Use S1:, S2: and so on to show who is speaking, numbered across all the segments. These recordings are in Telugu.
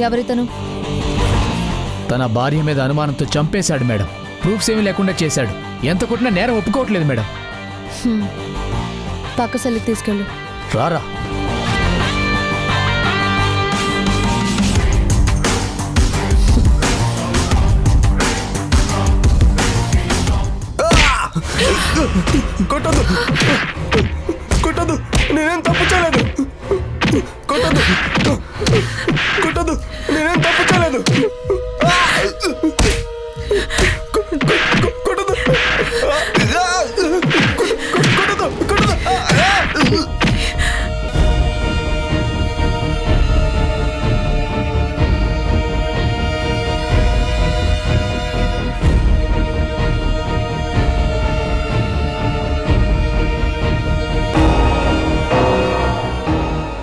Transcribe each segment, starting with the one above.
S1: ఎవరితను?
S2: తన భార్య మీద అనుమానంతో చంపేశాడు మేడం. ప్రూఫ్స్ ఏమీ లేకుండా చేశాడు. ఎంత కొట్టినా నేరం ఒప్పుకోవట్లేదు మేడం.
S1: పక్క సెల్లికి తీసుకెళ్ళు.
S2: రారా.
S3: కొట్టదు కొట్టదు, నేనేం తప్పు చేయలేదు. కొట్టదు కొట్టదు, నేనేం తప్పు చేయలేదు. కొట్టదు కొట్టదు కొట్టదు.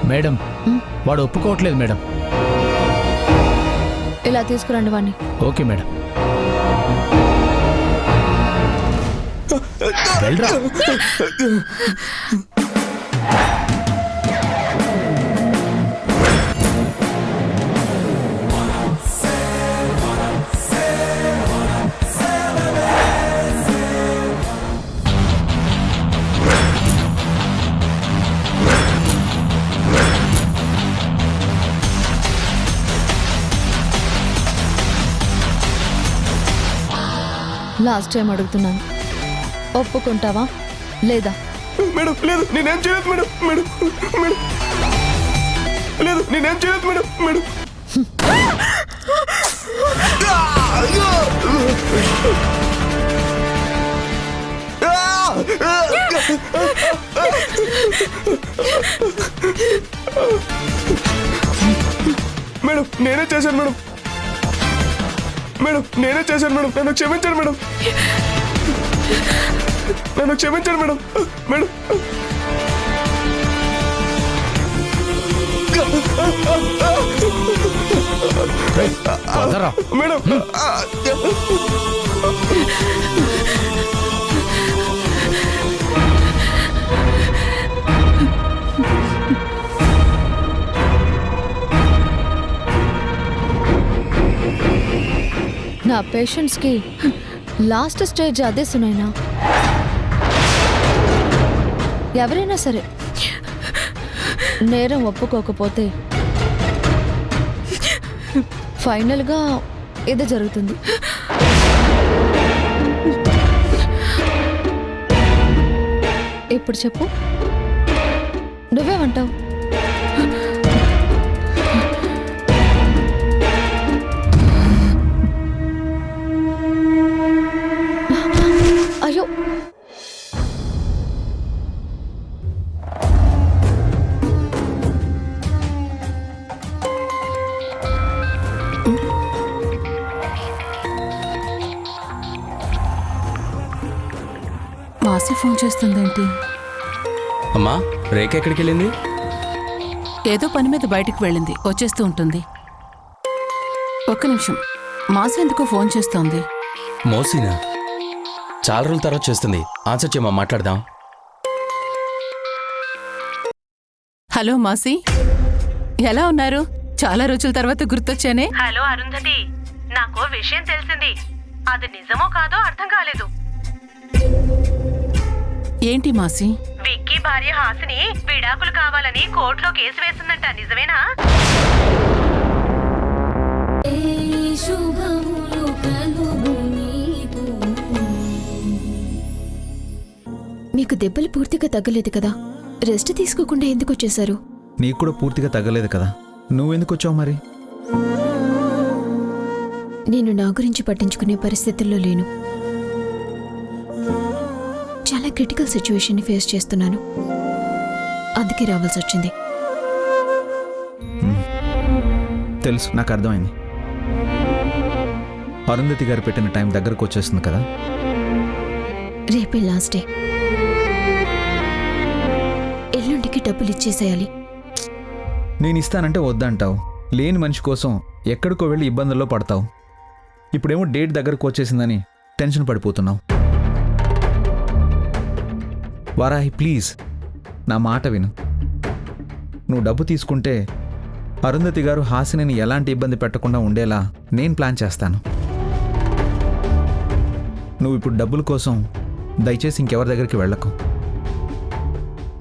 S2: మేడం, వాడు ఒప్పుకోవట్లేదు మేడం.
S1: ఇలా తీసుకురండి వాడిని.
S2: Okay madam. వెళ్ళరా.
S1: లాస్ట్ టైం అడుగుతున్నాను, ఒప్పుకుంటావా లేదా?
S3: మేడం లేదు, నేనేం చేయలేదు మేడం. మేడం మేడం లేదు, నేనేం చేయలేదు మేడం. మేడం మేడం నేనే చేశాను మేడం. మేడం నేనే చేశాను మేడం. నన్ను క్షమించండి మేడం. నన్ను క్షమించండి మేడం. మేడం మేడం
S1: నా పేషెంట్స్కి లాస్ట్ స్టేజ్ అదే సునైనా. ఎవరైనా సరే నేరం ఒప్పుకోకపోతే ఫైనల్గా ఇదే జరుగుతుంది. ఇప్పుడు చెప్పు, నువ్వేమంటావు? అయ్యో,
S4: మాసి ఫోన్ చేస్తుందేంటి?
S5: అమ్మా, రేఖ ఎక్కడికి వెళ్ళింది?
S4: ఏదో పని మీద బయటికి వెళ్ళింది, వచ్చేస్తూ ఉంటుంది. ఒక్క నిమిషం, మాసి ఎందుకో ఫోన్ చేస్తోంది.
S5: మోసీనా? చాలా రోజుల తర్వాత చేస్తుంది. ఆన్సర్ చేయమా, మాట్లాడదాం.
S4: హలో మాసి, ఎలా ఉన్నారు? చాలా రోజుల తర్వాత గుర్తొచ్చానే.
S6: హలో అరుంధతి, నాకు విషయం తెలిసింది. అది నిజమో కాదో అర్థం కాలేదు.
S4: ఏంటి మాసి?
S6: విక్కీ భార్య హాసిని విడాకులు కావాలని కోర్టులో కేసు వేసిందంట, నిజమేనా?
S1: మీకు దెబ్బలు పూర్తిగా తగ్గలేదు కదా, రెస్ట్ తీసుకోకుండా ఎందుకు వచ్చేశారు?
S7: నీకు కూడా పూర్తిగా తగ్గలేదు కదా, నువ్వెందుకు వచ్చావు మరి?
S1: నేను నా గురించి పట్టించుకునే పరిస్థితుల్లో లేను. చాలా క్రిటికల్ సిచ్యువేషన్ని ఫేస్ చేస్తున్నాను, అందుకే రావాల్సి వచ్చింది.
S7: తెలుసు, నాకు అర్థమైంది. అరుంధతి గారు పెట్టిన టైం దగ్గరకు వచ్చేస్తుంది కదా.
S1: రేపే లాస్ట్ డే. ఎల్లుండికి డబ్బులు ఇచ్చేసేయాలి.
S7: నేను ఇస్తానంటే వద్దంటావు. లేని మనిషి కోసం ఎక్కడికో వెళ్ళి ఇబ్బందుల్లో పడతావు. ఇప్పుడేమో డేట్ దగ్గరకు వచ్చేసిందని టెన్షన్ పడిపోతున్నావు. వారాహి ప్లీజ్, నా మాట విను. నువ్వు డబ్బు తీసుకుంటే అరుంధతి గారు హాసినిని ఎలాంటి ఇబ్బంది పెట్టకుండా ఉండేలా నేను ప్లాన్ చేస్తాను. నువ్వు ఇప్పుడు డబ్బుల కోసం దయచేసి ఇంకెవరి దగ్గరికి వెళ్ళకు.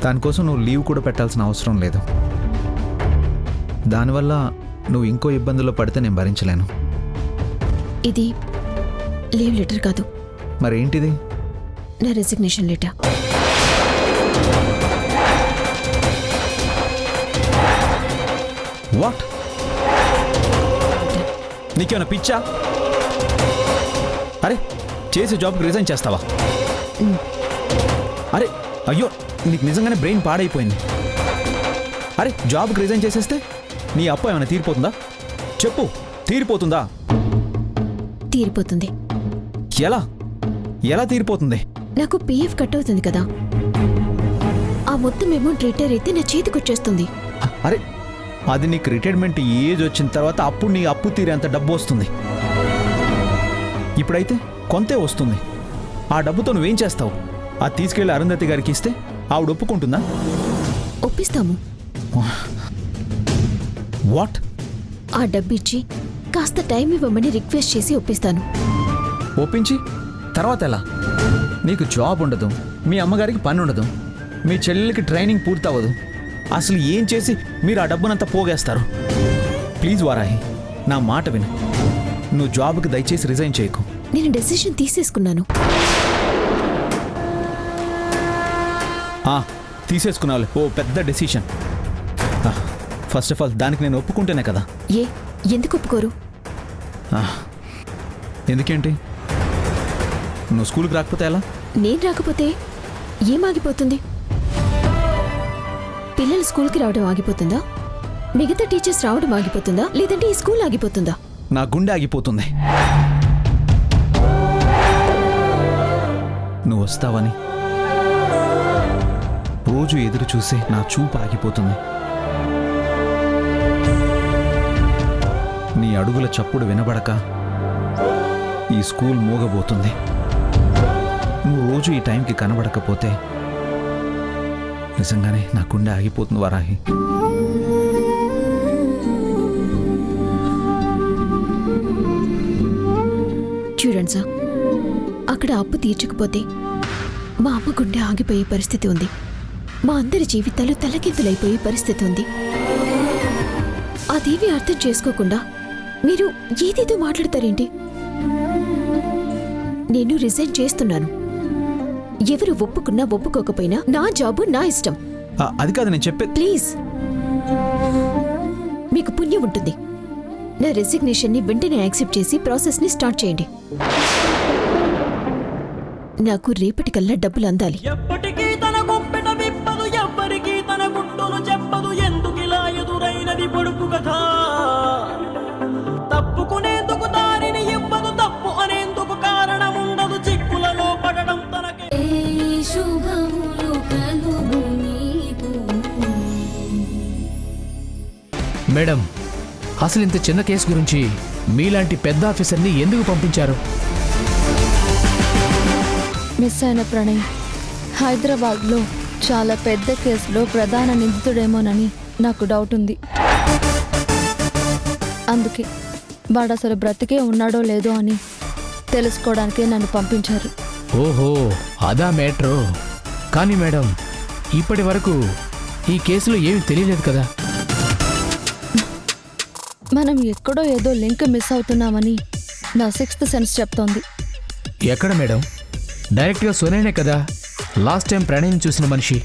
S7: దానికోసం నువ్వు లీవ్ కూడా పెట్టాల్సిన అవసరం లేదు. దానివల్ల నువ్వు ఇంకో ఇబ్బందుల్లో పడితే నేను భరించలేను.
S1: ఇది లీవ్ లెటర్ కాదు,
S7: మరేంటిది?
S1: నా రెసిగ్నేషన్ లెటర్.
S7: వాట్? నీకేమైనా పిచ్చా? అరే, చేసే జాబ్కి రిజైన్ చేస్తావా? అరే అయ్యో, నీకు నిజంగానే బ్రెయిన్ పాడైపోయింది. అరే, జాబ్కి రిజైన్ చేసేస్తే నీ అప్పు ఏమైనా తీరిపోతుందా? చెప్పు, తీరిపోతుందా?
S1: తీరిపోతుంది.
S7: ఎలా ఎలా తీరిపోతుంది?
S1: నాకు పీఎఫ్ కట్ అవుతుంది కదా, ఆ మొత్తం అమౌంట్ రిటైర్ అయితే నా చేతికి వచ్చేస్తుంది.
S7: అరే, అది నీకు రిటైర్మెంట్ ఏజ్ వచ్చిన తర్వాత అప్పుడు నీ అప్పు తీరేంత డబ్బు వస్తుంది. ఇప్పుడైతే కొంతే వస్తుంది. ఆ డబ్బుతో నువ్వేం చేస్తావు? అది తీసుకెళ్లి అరుంధతి గారికి ఇస్తే ఆవిడ ఒప్పుకుంటుందా?
S1: ఒప్పిస్తాము.
S7: వాట్?
S1: ఆ డబ్బు ఇచ్చి కాస్త టైం ఇవ్వమని రిక్వెస్ట్ చేసి ఒప్పిస్తాను.
S7: ఒప్పించి తర్వాత ఎలా? నీకు జాబ్ ఉండదు, మీ అమ్మగారికి పని ఉండదు, మీ చెల్లెలకి ట్రైనింగ్ పూర్తవ్వదు. అసలు ఏం చేసి మీరు ఆ డబ్బునంతా పోగేస్తారు? ప్లీజ్ వారాహి, నా మాట విను. నువ్వు జాబ్కి దయచేసి రిజైన్ చేయకు.
S1: నేను డెసిషన్ తీసేసుకున్నాను.
S7: తీసేసుకున్నావు. ఓ పెద్ద డెసిషన్. ఫస్ట్ ఆఫ్ ఆల్ దానికి నేను ఒప్పుకుంటేనే కదా.
S1: ఎందుకు ఒప్పుకోరు?
S7: ఎందుకేంటి? నువ్వు స్కూల్కి రాకపోతే ఎలా?
S1: నేను రాకపోతే ఏమాగిపోతుంది? పిల్లలు స్కూల్కి రావడం ఆగిపోతుందా? మిగతా టీచర్స్ రావడం ఆగిపోతుందా? లేదంటే ఈ స్కూల్ ఆగిపోతుందా?
S7: నా గుండె ఆగిపోతుంది. నువ్వు వస్తావని రోజు ఎదురు చూసే నా చూపు ఆగిపోతుంది. నీ అడుగుల చప్పుడు వినబడక ఈ స్కూల్ మూగబోతుంది. నువ్వు రోజు ఈ టైంకి కనబడకపోతే నిజంగానే నా గుండె ఆగిపోతుంది వారాహి.
S1: చూడండి సార్, అక్కడ అప్పు తీర్చకపోతే మా అమ్మ గుండె ఆగిపోయే పరిస్థితి ఉంది. మా అందరి జీవితాలు తలకిందులైపోయే పరిస్థితి ఉంది. అదేవి అర్థం చేసుకోకుండా మీరు ఏదేదో మాట్లాడతారేంటి? నేను రిజైన్ చేస్తున్నాను. ఎవరు ఒప్పుకున్నా ఒప్పుకోకపోయినా నా జాబు నా ఇష్టం.
S7: అది కాదు నేను చెప్పే.
S1: ప్లీజ్, మీకు పుణ్యం ఉంటుంది. నా రెసిగ్నేషన్ ని వెంటనే యాక్సెప్ట్ చేసి ప్రాసెస్ ని స్టార్ట్ చేయండి. నాకు రేపటికల్లా డబ్బులు అందాలి.
S8: ఎప్పటికీ తన గొప్పెట విప్పదు, ఎవ్వరికీ తన గుట్టును చెప్పదు. ఎందుకిలా ఎదురైనది పొడుపు కథ? తప్పుకునేందుకు దారిని ఇవ్వదు, తప్పు అనేందుకు కారణం ఉండదు. చిక్కులలో పడడం తనకే.
S2: మేడం, అసలు ఇంత చిన్న కేసు గురించి మీలాంటి పెద్ద ఆఫీసర్ని ఎందుకు పంపించారు?
S9: మిస్ అయిన ప్రణయ్ హైదరాబాద్లో చాలా పెద్ద కేసులో ప్రధాన నిందితుడేమోనని నాకు డౌట్ ఉంది. అందుకే వాడు అసలు బ్రతికే ఉన్నాడో లేదో అని తెలుసుకోవడానికే నన్ను పంపించారు.
S2: ఓహో, అదా మ్యాటరు. కానీ మేడం, ఇప్పటి వరకు ఈ కేసులో ఏమీ తెలియలేదు కదా.
S9: మనం ఎక్కడో ఏదో లింక్ మిస్ అవుతున్నామని నా 6th సెన్స్ చెప్తోంది.
S2: ఎక్కడ మేడం? డైరెక్ట్గా సునైనే కదా లాస్ట్ టైం ప్రణయ్ని చూసిన మనిషి.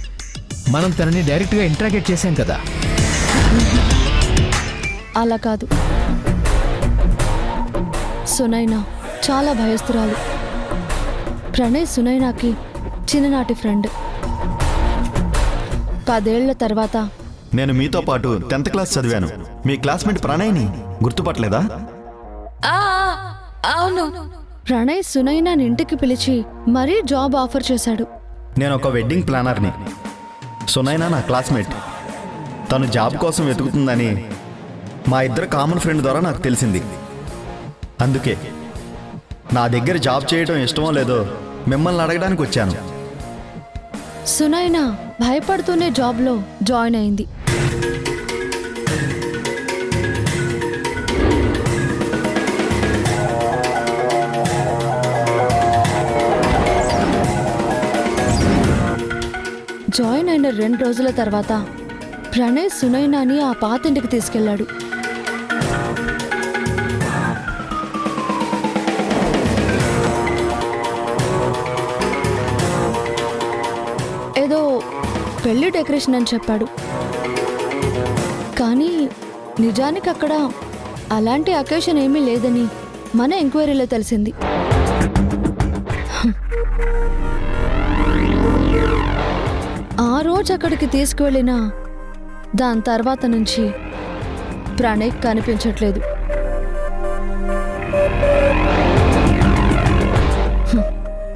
S2: మనం తనని డైరెక్ట్గా ఇంట్రాగేట్ చేశాం కదా.
S9: అలా కాదు, సునైనా చాలా భయస్తురాలు. ప్రణయ్ సునైనాకి చిన్ననాటి ఫ్రెండ్. 10 ఏళ్ల తర్వాత
S10: నేను మీతో పాటు 10th క్లాస్ చదివాను. మీ క్లాస్మేట్ ప్రణయ్ని గుర్తుపట్టలేదా?
S9: అవును. ప్రణయ్ సునైనాని ఇంటికి పిలిచి మరీ జాబ్ ఆఫర్ చేశాడు.
S10: నేను ఒక వెడ్డింగ్ ప్లానర్ని. సునైనా నా క్లాస్మేట్. తను జాబ్ కోసం వెతుకుతుందని మా ఇద్దరు కామన్ ఫ్రెండ్ ద్వారా నాకు తెలిసింది. అందుకే నా దగ్గర జాబ్ చేయడం ఇష్టమో లేదో మిమ్మల్ని అడగడానికి వచ్చాను.
S9: సునైనా భయపడుతూనే జాబ్లో జాయిన్ అయింది. జాయిన్ అయిన 2 రోజుల తర్వాత ప్రణయ్ సునైనాని ఆ పాతింటికి తీసుకెళ్లాడు. ఏదో పెళ్లి డెకరేషన్ అని చెప్పాడు, కానీ నిజానికి అక్కడ అలాంటి అకేషన్ ఏమీ లేదని మన ఎంక్వైరీలో తెలిసింది. ఆ రోజు అక్కడికి తీసుకువెళ్ళిన దాని తర్వాత నుంచి ప్రణయ్ కనిపించట్లేదు.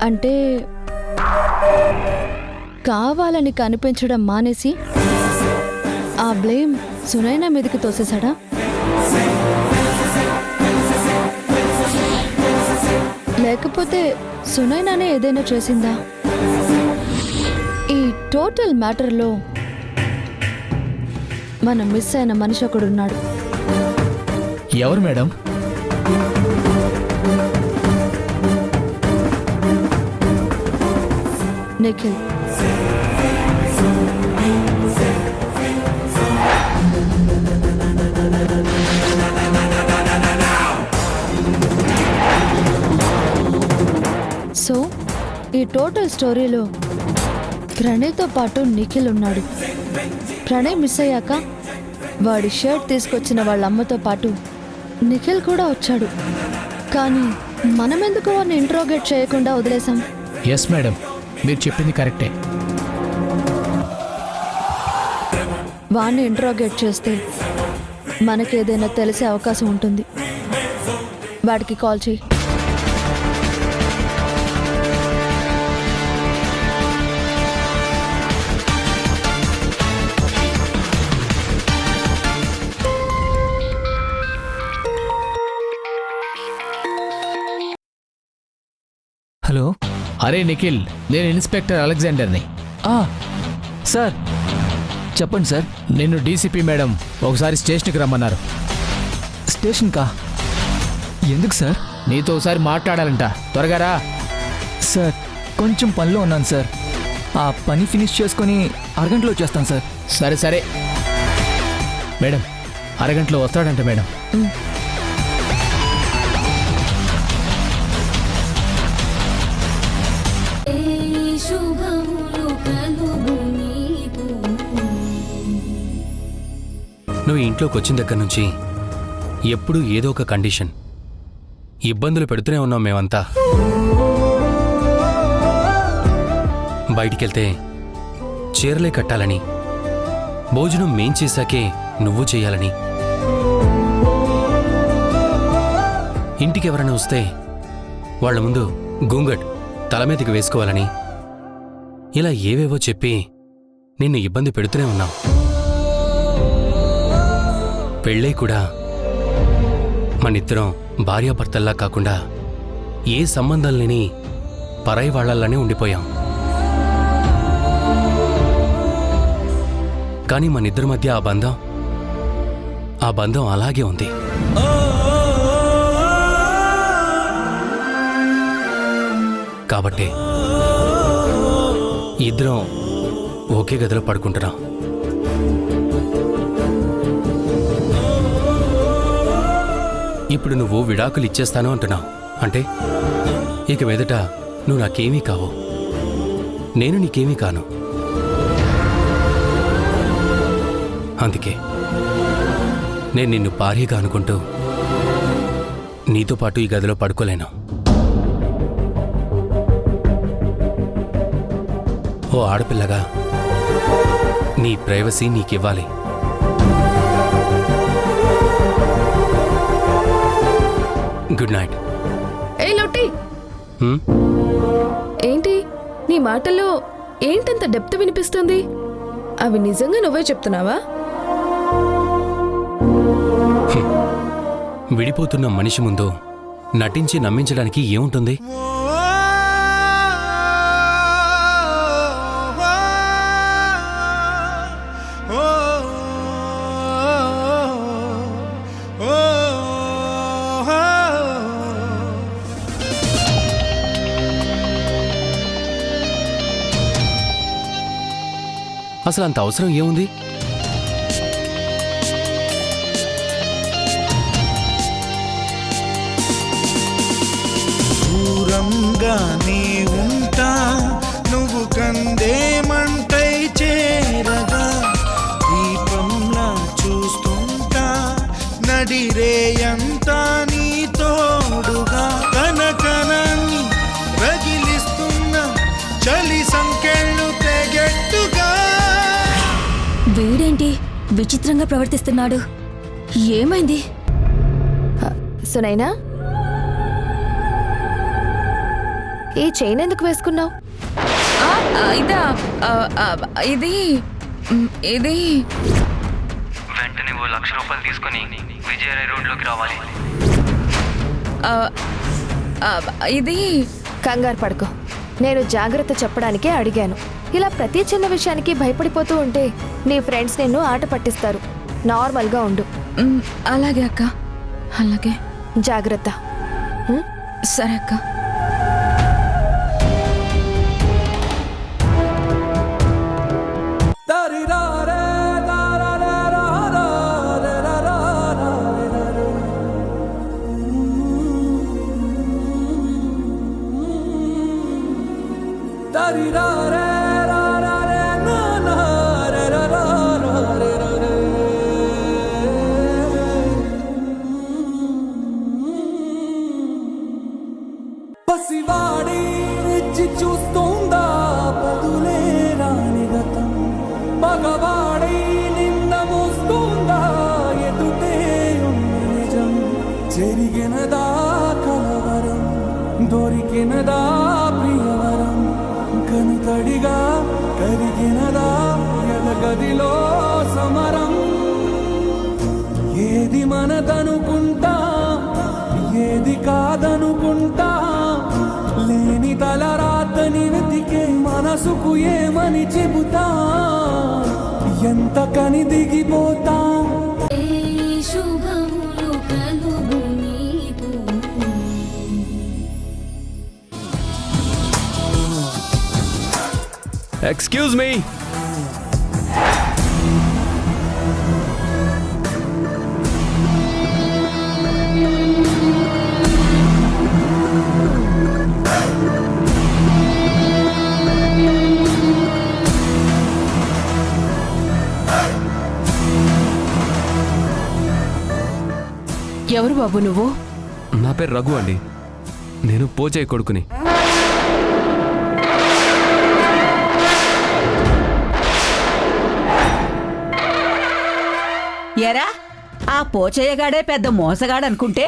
S9: అంటే కావాలని కనిపించడం మానేసి ఆ బ్లేమ్ సునైనా మీదకి తోసేశాడా? లేకపోతే సునైనానే ఏదైనా చేసిందా? ఈ టోటల్ మ్యాటర్లో మనం మిస్ అయిన మనిషి ఒకడున్నాడు.
S2: ఎవరు మేడం?
S9: నిఖిల్. సో ఈ టోటల్ స్టోరీలో ప్రణయ్తో పాటు నిఖిల్ ఉన్నాడు. ప్రణయ్ మిస్ అయ్యాక వాడి షర్ట్ తీసుకొచ్చిన వాళ్ళ అమ్మతో పాటు నిఖిల్ కూడా వచ్చాడు. కానీ మనమెందుకు వాడిని ఇంట్రోగేట్ చేయకుండా వదిలేసాం?
S2: ఎస్ మేడం, మీరు చెప్పింది కరెక్టే.
S9: వాడిని ఇంట్రోగేట్ చేస్తే మనకేదైనా తెలిసే అవకాశం ఉంటుంది. వాడికి కాల్ చేయి.
S7: హలో.
S2: అరే నిఖిల్, నేను ఇన్స్పెక్టర్ అలెగ్జాండర్ని.
S7: సార్ చెప్పండి సార్.
S2: నిన్ను డీసీపీ మేడం ఒకసారి స్టేషన్కి రమ్మన్నారు.
S7: స్టేషన్కా? ఎందుకు సార్?
S2: నీతో ఒకసారి మాట్లాడాలంట, త్వరగా రా.
S7: సార్ కొంచెం పనిలో ఉన్నాను సార్. ఆ పని ఫినిష్ చేసుకొని అరగంటలో వచ్చేస్తాను సార్.
S2: సరే సరే మేడం, అరగంటలో వస్తాడంట మేడం.
S5: నువ్వు ఇంట్లోకి వచ్చిన దగ్గర నుంచి ఎప్పుడూ ఏదో ఒక కండిషన్, ఇబ్బందులు పెడుతూనే ఉన్నాం మేమంతా. బయటికెళ్తే చీరలే కట్టాలని, భోజనం మేం చేశాకే నువ్వు చేయాలని, ఇంటికి ఎవరైనా వస్తే వాళ్ల ముందు గుంగట్ తల మీదకి వేసుకోవాలని, ఇలా ఏవేవో చెప్పి నిన్ను ఇబ్బంది పెడుతూనే ఉన్నాం. పెళ్ళై కూడా మనిద్దరం భార్యాభర్తల్లా కాకుండా ఏ సంబంధం లేని పరాయి వాళ్లలానే ఉండిపోయాం. కానీ మనిద్దరి మధ్య ఆ బంధం అలాగే ఉంది. కాబట్టి ఇద్దరం ఒకే గదిలో పడుకుంటున్నాం. ఇప్పుడు నువ్వు విడాకులు ఇచ్చేస్తాను అంటున్నావు అంటే ఇక మీదట నువ్వు నాకేమీ కావు, నేను నీకేమీ కాను. అందుకే నేను నిన్ను భార్యగా అనుకుంటూ నీతో పాటు ఈ గదిలో పడుకోలేను. ఓ ఆడపిల్లగా నీ ప్రైవసీ నీకివ్వాలి. Good night.
S11: ఏ లొట్టి, ఏంటి నీ మాటల్లో ఏంటంత డెప్త్ వినిపిస్తుంది? అవి నిజంగా నువ్వే చెప్తున్నావా?
S5: విడిపోతున్న మనిషి ముందు నటించి నమ్మించడానికి ఏముంటుంది? అసలు అంత అవసరం ఏముంది?
S12: దూరంగానే ఉంటా నువ్వు కందేమంటై చేరగా దీపంలా చూస్తుంటా నడిరేయంతా నీ తోడుగా కనకనాన్ని రగిలిస్తున్న చలి సంకెళ్ళు తెగెట్టుగా.
S1: వీడేంటి విచిత్రంగా ప్రవర్తిస్తున్నాడు? ఏమైంది?
S9: సునైనా, ఈ చైన్ ఎందుకు వేసుకున్నావు?
S11: ఇదా ఇది ఇది
S13: వెంటనే ఓ 1,00,000 రూపాయలు తీసుకొని విజయరాయ్ రోడ్లోకి రావాలి.
S11: ఇది
S9: కంగారు పడుకో, నేను జాగ్రత్త చెప్పడానికే అడిగాను. ఇలా ప్రతి చిన్న విషయానికి భయపడిపోతూ ఉంటే నీ ఫ్రెండ్స్ నిన్ను ఆట పట్టిస్తారు. నార్మల్గా ఉండు.
S11: అలాగే అక్క, అలాగే.
S9: జాగ్రత్త.
S11: సరే అక్క.
S8: పసివాడి రెచ్చి చూస్తోందా బదులే రాని గతం, మగవాడి నిన్న మోస్తోందా ఎదుటే ఉన్న నిజం, జరిగినదా కలవరం దొరికినదా ప్రియవరం, కనుతడిగా కరిగినదా ఎదగదిలో సమరం. ఏది మనదనుకుంటా ఏది కాదనుకుంటా, లేని తలరాతని వెతికే మనసుకు ఏమని చెబుతా, ఎంత కని దిగిపోతా.
S5: Excuse me.
S4: ఎవరు బాబు నువ్వు?
S5: నా పేరు రఘు అండి. నేను పోచయ్య కొడుకుని.
S6: ఎరా, ఆ పోచయ్యగాడే పెద్ద మోసగాడనుకుంటే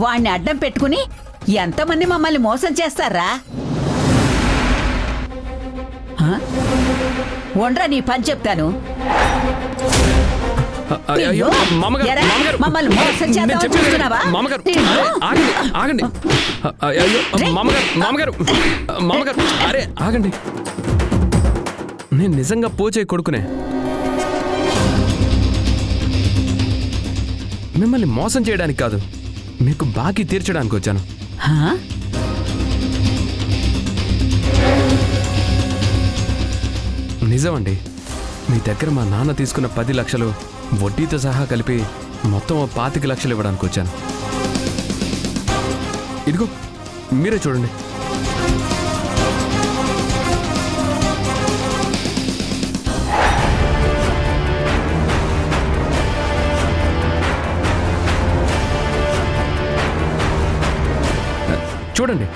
S6: వాణ్ణి అడ్డం పెట్టుకుని ఎంతమంది మమ్మల్ని మోసం చేస్తారా? వండ్రా నీ పని చెప్తాను. మమ్మల్ని మోసం చేద్దామని చూస్తున్నావా?
S5: ఆగండి. మామగారు అరే ఆగండి. నేను నిజంగా పోచయ్య కొడుకునే. మిమ్మల్ని మోసం చేయడానికి కాదు, మీకు బాకీ తీర్చడానికి వచ్చాను. నిజమండి, మీ దగ్గర మా నాన్న తీసుకున్న 10 లక్షలు వడ్డీతో సహా కలిపి మొత్తం 25 లక్షలు ఇవ్వడానికి వచ్చాను. ఇదిగో మీరే చూడండి. చూడండి.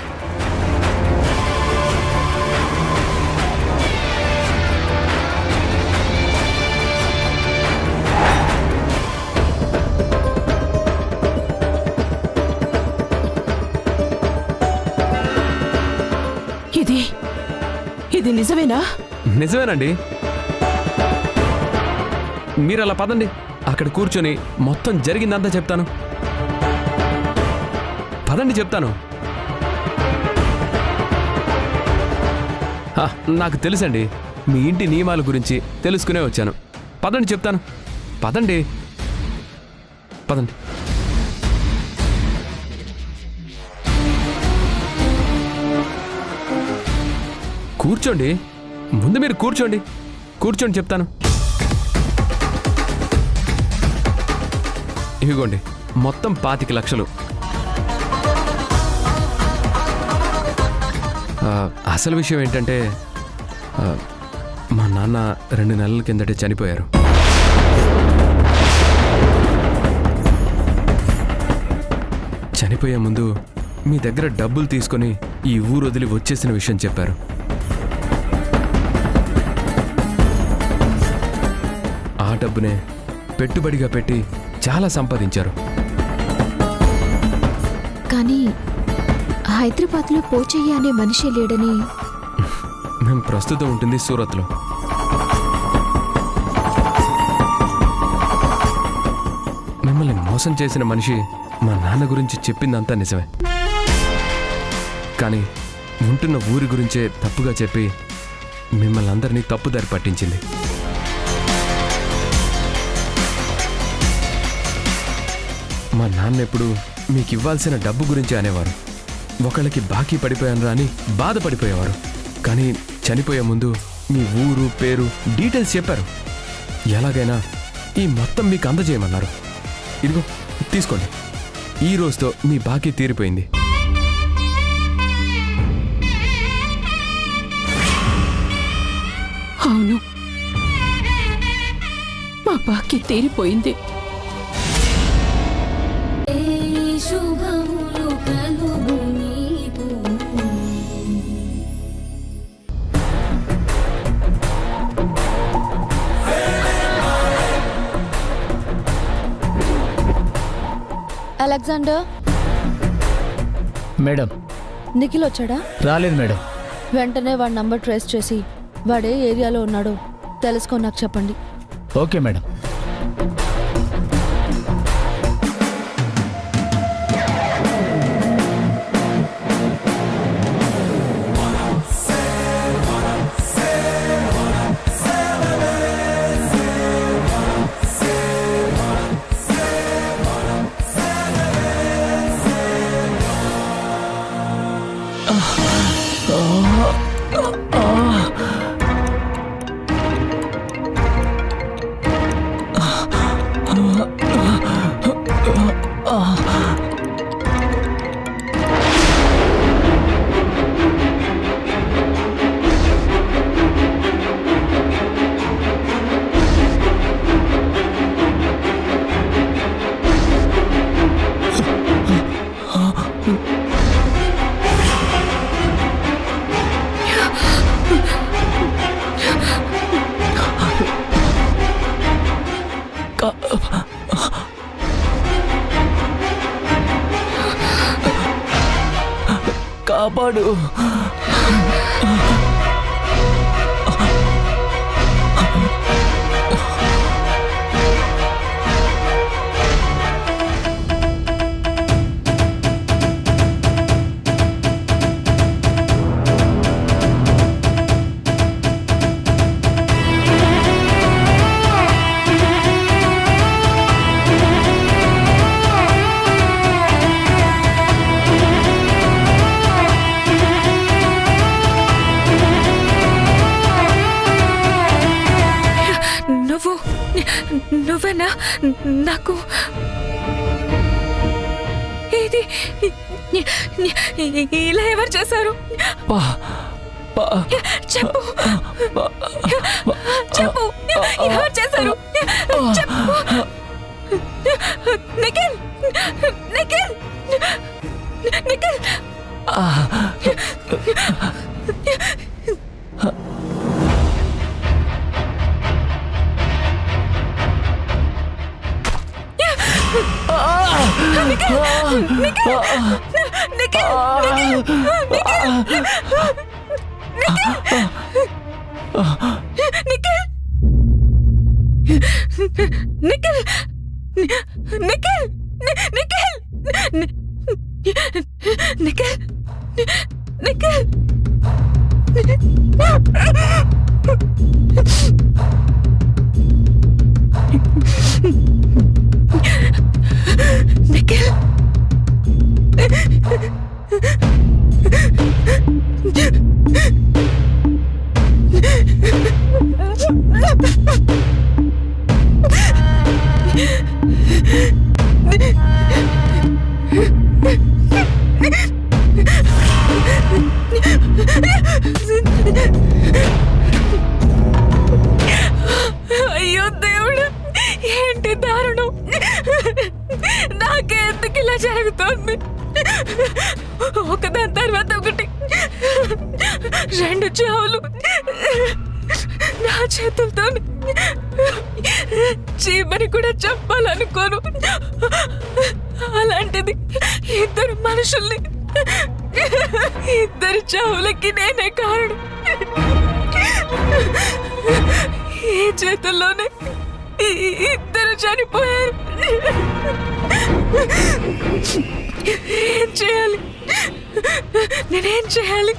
S4: ఇది నిజమేనా?
S5: నిజమేనండి. మీరు అలా పదండి, అక్కడ కూర్చొని మొత్తం జరిగిందంతా చెప్తాను. పదండి చెప్తాను. నాకు తెలుసండి, మీ ఇంటి నియమాల గురించి తెలుసుకునే వచ్చాను. పదండి చెప్తాను. పదండి పదండి. కూర్చోండి, ముందు మీరు కూర్చోండి. కూర్చోండి చెప్తాను. ఇవిగోండి మొత్తం 25 లక్షలు. అసలు విషయం ఏంటంటే మా నాన్న 2 నెలల కిందటే చనిపోయారు. చనిపోయే ముందు మీ దగ్గర డబ్బులు తీసుకొని ఈ ఊరు వదిలి వచ్చేసిన విషయం చెప్పారు. ఆ డబ్బునే పెట్టుబడిగా పెట్టి చాలా సంపాదించారు.
S1: కానీ హైదరాబాద్లో పోచయ్య అనే మనిషి లేడని.
S5: మేము ప్రస్తుతం ఉంటుంది సూరత్లో. మిమ్మల్ని మోసం చేసిన మనిషి మా నాన్న గురించి చెప్పిందంతా నిజమే. కానీ ఉంటున్న ఊరి గురించే తప్పుగా చెప్పి మిమ్మల్ని అందరినీ తప్పుదారి పట్టించింది. మా నాన్న ఎప్పుడు మీకు ఇవ్వాల్సిన డబ్బు గురించి అనేవారు. ఒకళ్ళకి బాకీ పడిపోయాను అని బాధపడిపోయేవారు. కానీ చనిపోయే ముందు మీ ఊరు పేరు డీటెయిల్స్ చెప్పారు. ఎలాగైనా ఈ మొత్తం మీకు అందజేయమన్నారు. ఇదిగో తీసుకోండి. ఈ రోజుతో మీ బాకీ తీరిపోయింది.
S4: అవును, మా బాకీ తీరిపోయింది.
S9: Alexander,
S2: madam.
S9: నిఖిల్ వచ్చాడా?
S2: రాలేదు మేడం.
S9: వెంటనే వాడి నంబర్ ట్రేస్ చేసి వాడే ఏరియాలో ఉన్నాడో తెలుసుకొని నాకు చెప్పండి.
S2: Okay madam.
S7: కాపాడు.
S11: నువ్వేనా? నాకు ఇది ఇలా ఎవరు చేశారు? చెప్పు చెప్పు, ఎవరు చేశారు? చెప్పు. నిఖిల్, నిఖిల్, నిఖిల్. ఎందుకు ఇలా జరుగుతోంది? ఒకదాని తర్వాత ఒకటి 2 చావులు నా చేతులతో. చీమని కూడా చెప్పాలనుకోను, అలాంటిది 2 మనుషుల్ని, 2 చావులకి నేనే కారణం. ఈ చేతుల్లోనే 2 చనిపోయారు. ఏం చేయాలి? నేనేం చేయాలి?